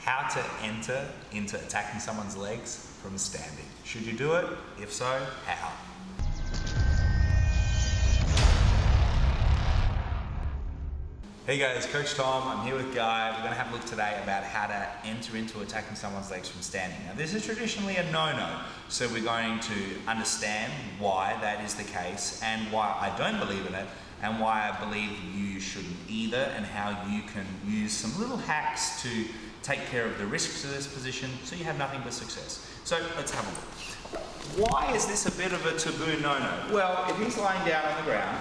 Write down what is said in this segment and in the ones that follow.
how to enter into attacking someone's legs from standing. Should you do it? If so, how? Hey guys, Coach Tom, I'm here with Guy. We're going to have a look today about how to enter into attacking someone's legs from standing. Now this is traditionally a no-no, so we're going to understand why that is the case and why I don't believe in it and why I believe you shouldn't either, and how you can use some little hacks to take care of the risks of this position so you have nothing but success. So let's have a look. Why is this a bit of a taboo no-no? Well, if he's lying down on the ground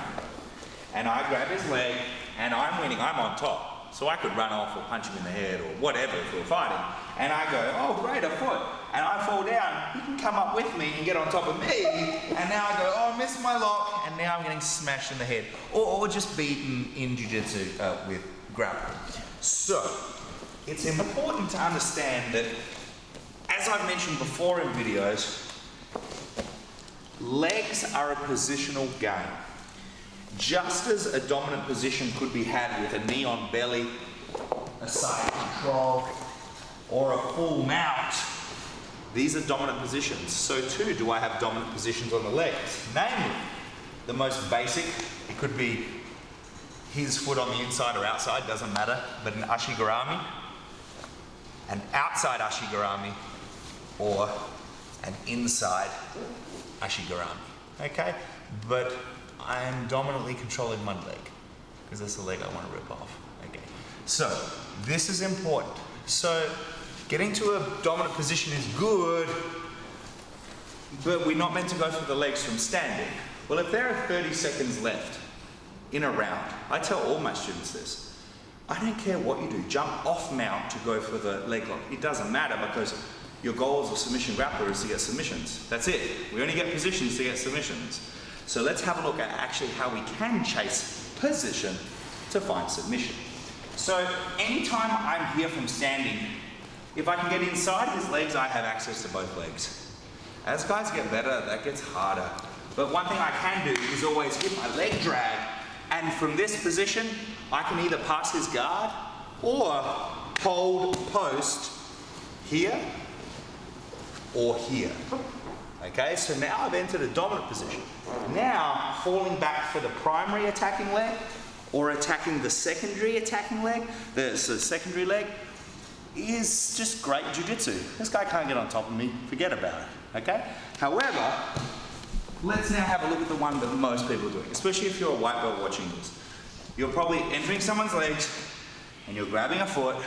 and I grab his leg and I'm winning, I'm on top. So I could run off or punch him in the head or whatever if we were fighting. And I go, oh great, a foot. And I fall down, he can come up with me and get on top of me. And now I go, oh, I missed my lock. And now I'm getting smashed in the head. Or just beaten in jiu-jitsu with grappling. So, it's important to understand that, as I've mentioned before in videos, legs are a positional game. Just as a dominant position could be had with a knee on belly, a side control, or a full mount, these are dominant positions. So too do I have dominant positions on the legs. Namely, the most basic, it could be his foot on the inside or outside, doesn't matter, but an ashigarami, an outside ashigarami, or an inside ashigarami, okay? But I'm dominantly controlling one leg, because that's the leg I want to rip off, okay? So, this is important. So, getting to a dominant position is good, but we're not meant to go for the legs from standing. Well, if there are 30 seconds left in a round, I tell all my students this. I don't care what you do, jump off mount to go for the leg lock. It doesn't matter, because your goal as a submission grappler is to get submissions. That's it. We only get positions to get submissions. So let's have a look at actually how we can chase position to find submission. So anytime I'm here from standing, if I can get inside his legs, I have access to both legs. As guys get better, that gets harder. But one thing I can do is always hit my leg drag, and from this position, I can either pass his guard or hold post here or here. Okay, so now I've entered a dominant position. Now, falling back for the primary attacking leg or attacking the secondary attacking leg, the secondary leg, is just great jiu-jitsu. This guy can't get on top of me, forget about it, okay? However, let's now have a look at the one that most people are doing, especially if you're a white belt watching this. You're probably entering someone's legs and you're grabbing a foot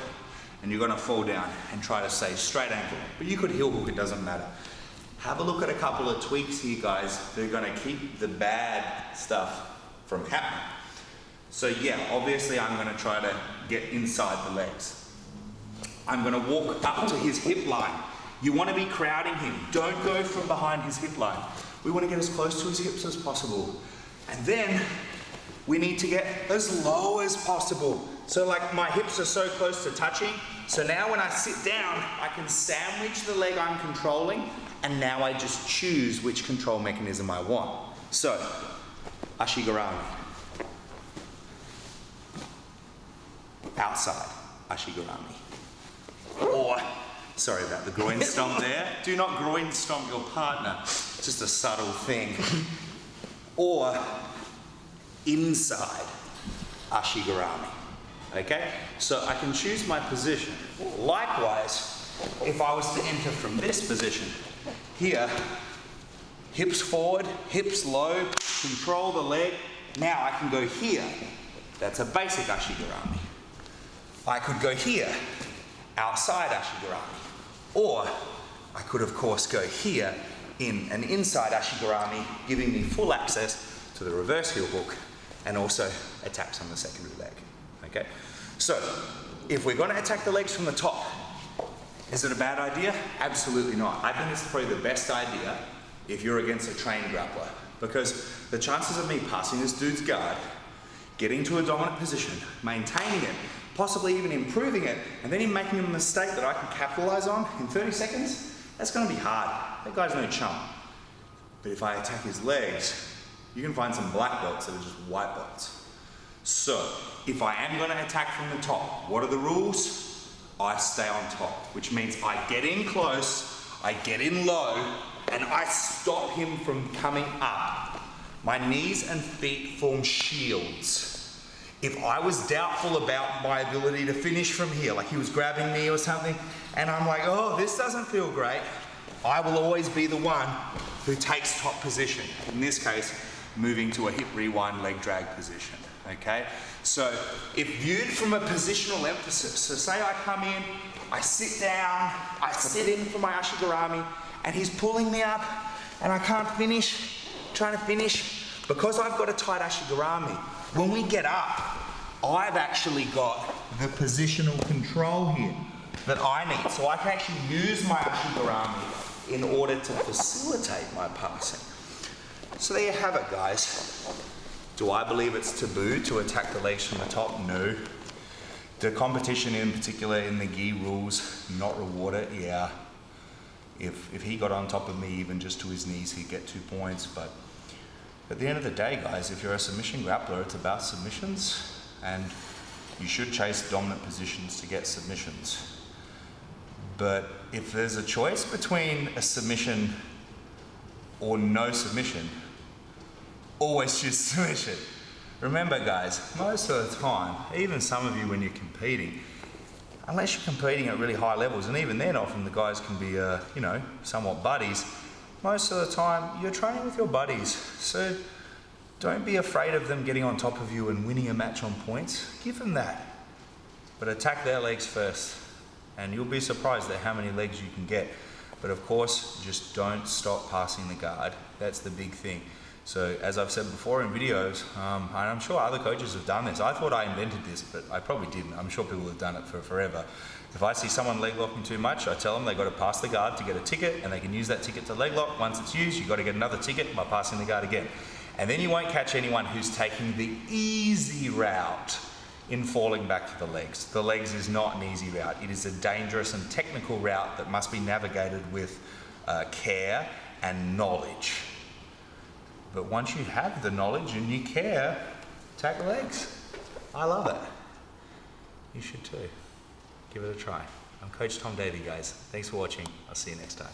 and you're gonna fall down and try to say straight ankle, but you could heel hook, it doesn't matter. Have a look at a couple of tweaks here, guys. They're gonna keep the bad stuff from happening. So yeah, obviously I'm gonna try to get inside the legs. I'm gonna walk up to his hip line. You wanna be crowding him. Don't go from behind his hip line. We wanna get as close to his hips as possible. And then we need to get as low as possible. So like my hips are so close to touching, so now when I sit down, I can sandwich the leg I'm controlling, and now I just choose which control mechanism I want. So, ashigarami. Outside ashigarami. Or, sorry about the groin stomp there. Do not groin stomp your partner. It's just a subtle thing. Or, inside ashigarami. Okay? So I can choose my position. Likewise, if I was to enter from this position, here, hips forward, hips low, control the leg. Now I can go here. That's a basic ashigarami. I could go here, outside ashigarami. Or I could of course go here in an inside ashigarami, giving me full access to the reverse heel hook and also attacks on the secondary leg. Okay? So, if we're going to attack the legs from the top, is it a bad idea? Absolutely not. I think it's probably the best idea if you're against a trained grappler, because the chances of me passing this dude's guard, getting to a dominant position, maintaining it, possibly even improving it, and then him making a mistake that I can capitalize on in 30 seconds, that's going to be hard. That guy's no chump. But if I attack his legs, you can find some black belts that are just white belts. So, if I am going to attack from the top, what are the rules? I stay on top, which means I get in close, I get in low, and I stop him from coming up. My knees and feet form shields. If I was doubtful about my ability to finish from here, like he was grabbing me or something, and I'm like, oh, this doesn't feel great, I will always be the one who takes top position. In this case, moving to a hip rewind leg drag position, okay? So if viewed from a positional emphasis, so say I come in, I sit down, I sit in for my ashigarami, and he's pulling me up, and I can't finish, trying to finish, because I've got a tight ashigarami. When we get up, I've actually got the positional control here that I need. So I can actually use my ashigarami in order to facilitate my passing. So there you have it, guys. Do I believe it's taboo to attack the legs from the top? No. The competition in particular in the gi rules, not reward it, yeah. If he got on top of me even just to his knees, he'd get 2 points. But at the end of the day, guys, if you're a submission grappler, it's about submissions, and you should chase dominant positions to get submissions. But if there's a choice between a submission or no submission, always choose submission. Remember, guys, most of the time, even some of you when you're competing, unless you're competing at really high levels, and even then often the guys can be, you know, somewhat buddies, most of the time you're training with your buddies. So don't be afraid of them getting on top of you and winning a match on points. Give them that. But attack their legs first, and you'll be surprised at how many legs you can get. But of course, just don't stop passing the guard. That's the big thing. So as I've said before in videos, and I'm sure other coaches have done this. I thought I invented this, but I probably didn't. I'm sure people have done it for forever. If I see someone leg locking too much, I tell them they've got to pass the guard to get a ticket, and they can use that ticket to leg lock. Once it's used, you've got to get another ticket by passing the guard again. And then you won't catch anyone who's taking the easy route in falling back to the legs. The legs is not an easy route. It is a dangerous and technical route that must be navigated with care and knowledge. But once you have the knowledge and you care, attack the legs. I love it. You should too. Give it a try. I'm Coach Tom Davey, guys. Thanks for watching. I'll see you next time.